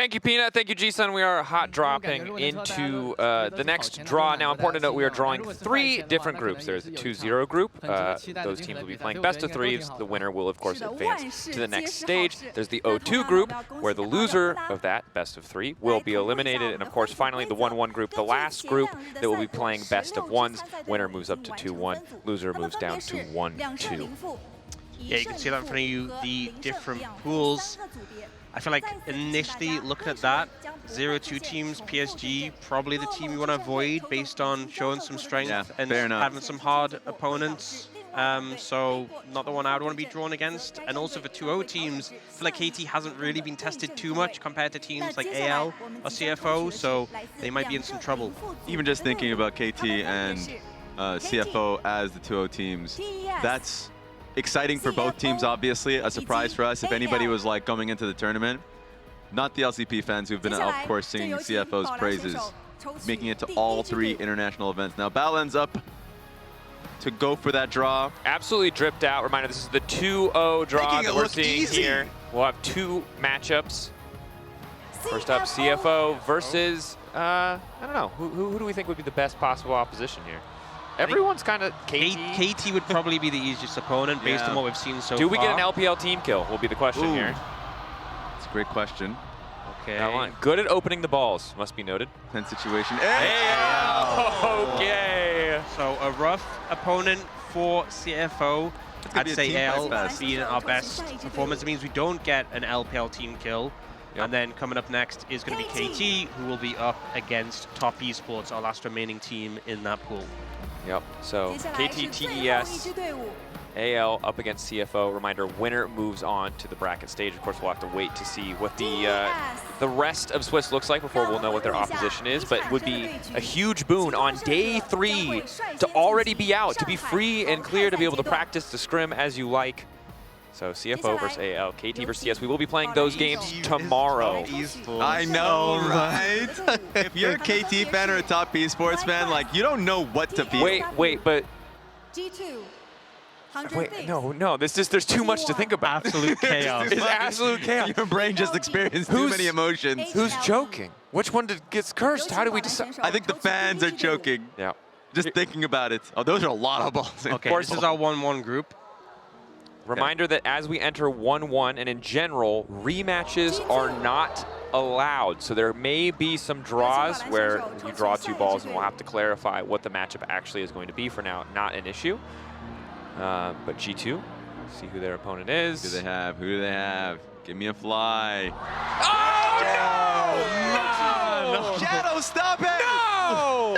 Thank you, Peanut. Thank you, G-Sun. We are hot dropping into the next draw. Now, important to note, we are drawing 3 different groups. There's the 2-0 group. Those teams will be playing best of 3s. The winner will, of course, advance to the next stage. There's the 0-2 group, where the loser of that best of 3 will be eliminated. And, of course, finally, the 1-1 group, the last group that will be playing best of 1s. Winner moves up to 2-1. Loser moves down to 1-2. Yeah, you can see that in front of you, the different pools. I feel like initially looking at that, 0-2 teams, PSG, probably the team you want to avoid based on showing some strength and having some hard opponents. So not the one I would want to be drawn against. And also for 2-0 teams, I feel like KT hasn't really been tested too much compared to teams like AL or CFO, so they might be in some trouble. Even just thinking about KT and CFO as the 2-0 teams, that's exciting for both teams, obviously. A surprise for us if anybody was like coming into the tournament. Not the LCP fans who've been, of course, singing CFO's praises, making it to all 3 international events. Now, Balan's up to go for that draw. Absolutely dripped out. Reminder, this is the 2-0 draw that we're seeing here. We'll have 2 matchups. First up, CFO versus, I don't know, who do we think would be the best possible opposition here? Everyone's kind of KT would probably be the easiest opponent based on what we've seen so far. Do we get an LPL team kill will be the question here. That's a great question. Okay. Good at opening the balls, must be noted. Tense situation. Okay. So a rough opponent for CFO. I'd say AL being our best performance. It means we don't get an LPL team kill. And then coming up next is going to be KT, who will be up against Top Esports, our last remaining team in that pool. Yep, so KT, TES, AL up against CFO. Reminder, winner moves on to the bracket stage. Of course, we'll have to wait to see what the rest of Swiss looks like before we'll know what their opposition is, but would be a huge boon on day 3 to already be out, to be free and clear, to be able to practice the scrim as you like. So CFO versus AL, KT versus TS. We will be playing those games tomorrow. I know, right? If you're a KT fan or a Top Esports fan, like, you don't know what to feel. Wait, but no, there's too much to think about. Absolute chaos. It's absolute chaos. Your brain just experienced too many emotions. Who's joking? Which one gets cursed? How do we decide? I think the fans are joking. Yeah. Just thinking about it. Oh, those are a lot of balls. Okay, this is our 1-1 group. Reminder that as we enter 1-1, and in general, rematches are not allowed. So there may be some draws where you draw 2 balls, and we'll have to clarify what the matchup actually is going to be. For now, not an issue. But G2, see who their opponent is. Who do they have? Who do they have? Give me a fly. Oh, no! Shadow, stop it! No!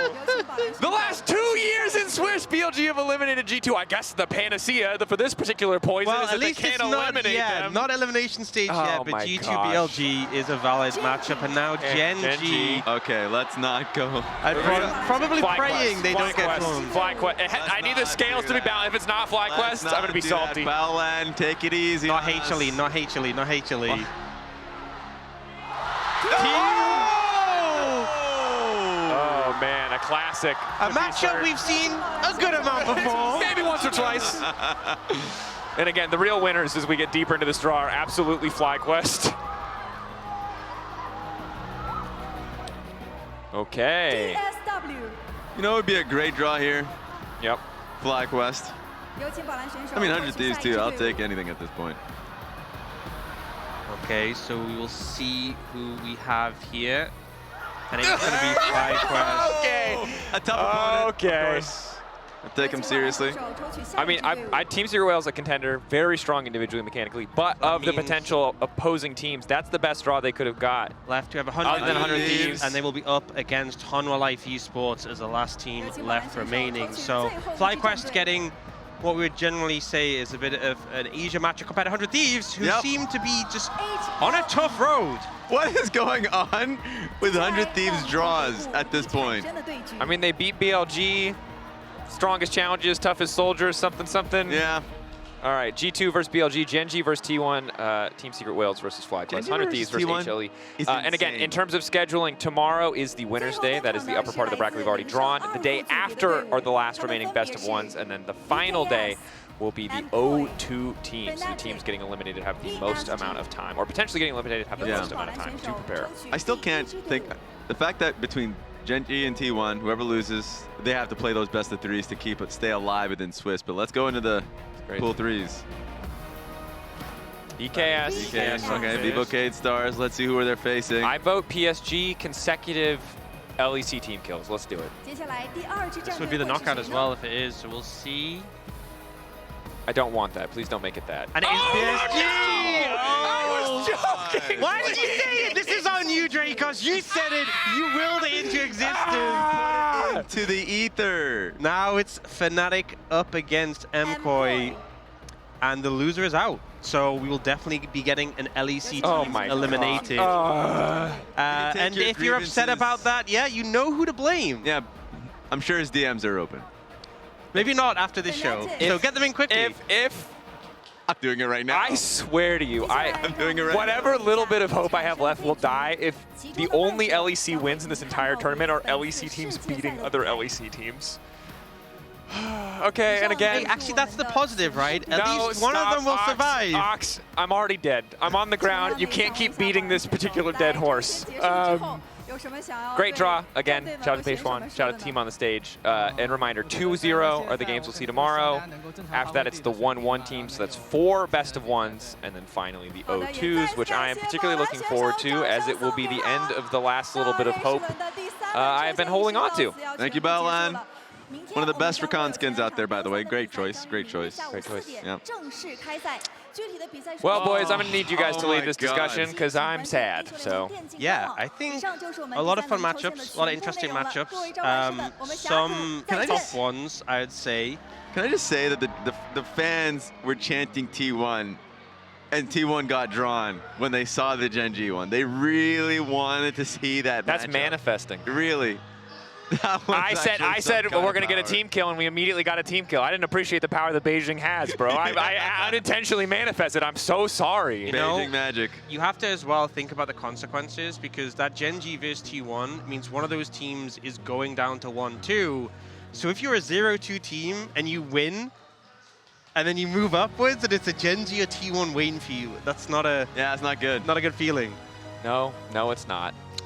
The last 2 years in Swiss, BLG have eliminated G2. I guess the panacea for this particular poison is that they can't eliminate them. Not elimination stage yet, but G2 BLG is a valid matchup, and now Gen.G. Okay, let's not go. I'm probably praying they don't get blown. FlyQuest. I need the scales to be balanced. If it's not FlyQuest, I'm going to be salty. Balan, take it easy. Not HLE, not HLE, not HLE. Oh man, a classic. A matchup we've seen a good amount before. Maybe once or twice. And again, the real winners as we get deeper into this draw are absolutely FlyQuest. Okay. You know, it would be a great draw here. Yep. FlyQuest. I mean, 100 Thieves too. I'll take anything at this point. Okay, so we will see who we have here. And it's going to be FlyQuest. Okay. A tough opponent. Okay. I take him seriously. I mean, I Team Zero Whale is a contender, very strong individually, mechanically, but of the potential opposing teams, that's the best draw they could have got. Left to have 100 Thieves, and they will be up against Hanwha Life Esports as the last team left remaining. So FlyQuest getting what we would generally say is a bit of an easier matchup compared to 100 Thieves, who seem to be just on a tough road. What is going on with 100 Thieves draws at this point? I mean, they beat BLG, strongest challenges, toughest soldiers, something. Yeah. All right, G2 versus BLG, Gen.G versus T1, Team Secret Whales versus FlyQuest, 100 Thieves versus HLE. And again, in terms of scheduling, tomorrow is the winner's day. That is the upper part of the bracket we've already drawn. The day after are the last remaining best of 1s, and then the final day will be the 0-2 teams. The teams getting eliminated have the most amount of time, or potentially getting eliminated have the most amount of time to prepare. I still can't think. The fact that between Gen G and T1, whoever loses, they have to play those best of threes to stay alive within Swiss. But let's go into the pool threes. EKS. Okay, Vivocade Stars. Let's see who they're facing. I vote PSG consecutive LEC team kills. Let's do it. This would be the knockout as well if it is, so we'll see. I don't want that. Please don't make it that. And it is PSG! I was joking! Why did you say it? This is on you, Dracos. You said it. You willed it into existence. To the ether. Now it's Fnatic up against MKOI, and the loser is out. So we will definitely be getting an LEC team eliminated. And if you're upset about that, yeah, you know who to blame. Yeah, I'm sure his DMs are open. Maybe not after this show. So get them in quickly. If I'm doing it right now. I swear to you, I'm doing it right whatever now. little bit of hope I have left will die if the only LEC wins in this entire tournament are LEC teams beating other LEC teams. Okay, and again... Hey, actually, that's the positive, right? At least one of them will survive. Ox, I'm already dead. I'm on the ground. You can't keep beating this particular dead horse. Great draw. Again, shout out to Page One. Shout out to the team on the stage. And reminder, 2-0 are the games we'll see tomorrow. After that, it's the 1-1 team, so that's 4 best of ones. And then finally the 0-2s, which I am particularly looking forward to, as it will be the end of the last little bit of hope I have been holding on to. Thank you, Balan. One of the best Recon skins out there, by the way. Great choice. Great choice. Great choice. Yeah. Well, boys, I'm going to need you guys to lead this discussion because I'm sad. So yeah, I think a lot of fun matchups, a lot of interesting matchups. Some tough ones, I would say. Can I just say that the fans were chanting T1, and T1 got drawn when they saw the Gen G one. They really wanted to see that. That's matchup. Manifesting. Really. I said well, we're going to get a team kill, and we immediately got a team kill. I didn't appreciate the power that Beijing has, bro. I unintentionally manifested. I'm so sorry. Beijing magic. You have to as well think about the consequences, because that Gen G vs T1 means one of those teams is going down to 1-2. So if you're a 0-2 team and you win, and then you move upwards, and it's a Gen G or T1 waiting for you, that's not a... Yeah, it's not good. Not a good feeling. No, it's not.